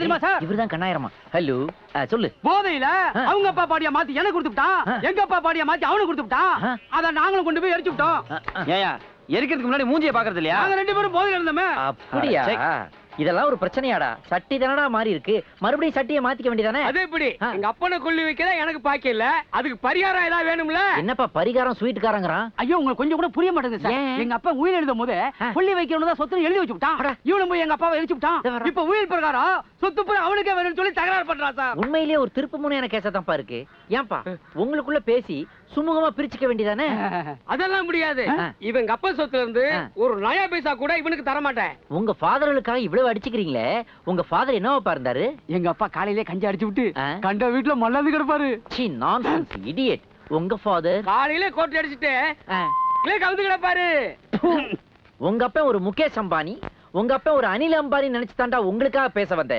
தெரியுமா சார்? இவர்தான் கண்ணாயிரமா. ஹலோ, சொல்லு. போதையில அவங்க அப்பா பாடிய மாத்தி எனக்கு கொடுத்துட்டான், எங்க அப்பா பாடிய மாத்தி அவனுக்கு கொடுத்துட்டான். அத நாங்களும் கொண்டு போய் எரிச்சு விட்டோம். ஏயா எரிக்கிறதுக்கு முன்னாடி மூஞ்சியை பாக்குறது இல்லையா? நாங்க 2 பேரும் போதையில இருந்தோமே. அப்படியா? இதெல்லாம் ஒரு பிரச்சனையாடா? சட்டி தானடா மாறி இருக்கு, மறுபடியும் சட்டியை மாத்திக்க வேண்டியதானே? அது எப்படி? எங்க அப்பனை கொல்லி வைக்கல எனக்கு பாக்கி இல்ல, அதுக்கு பரிகாரம் ஏதாவது வேணும்ல? என்னப்பா பரிகாரம் ஸ்வீட்காரங்கறான்? ஐயோ உங்களுக்கு கொஞ்சம் கூட புரிய மாட்டேங்குது சார். எங்க அப்பா உயிர் எழுதும் போது கொல்லி வைக்கணும் தான் சொத்து எழுதி வச்சு விட்டான். இவனும் போய் எங்க அப்பாவை எரிச்சு விட்டான். இப்ப உயிர் பிரகாரம் சொத்து பூரா அவனுக்கே வேணும்னு சொல்லி தகராறு பண்றான் சார். உண்மையிலேயே ஒரு திருப்பு முனையான கேஸா தான்ப்பா இருக்கு. ஏன்பா உங்களுக்குள்ள பேசி சுமூகமா பிரிச்சுக்க வேண்டியதானே? அதெல்லாம் முடியாது. இவங்க அப்பா சொத்துல இருந்து ஒரு நயா பைசா கூட இவனுக்கு தர மாட்டேன். உங்க ஃபாதர்களுக்காக இவ்வளவு அடிச்சுக்கிறீங்களே, உங்க ஃபாதர் என்னவா இருந்தாரு? எங்க அப்பா காலையிலே கஞ்சி அடிச்சு விட்டு கண்ட வீட்டுல மல்லாந்து கிடப்பாரு. சீ, நான்சென்ஸ், இடியட். உங்க ஃபாதர் காலையிலே கோட்டை அடிச்சிட்டு கவுந்து கிடப்பாரு. உங்க அப்பா ஒரு முகேஷ் அம்பானி, உங்க அப்பா ஒரு அனில் அம்பானி நினைச்சு தாண்டா உங்களுக்காக பேச வந்தேன்.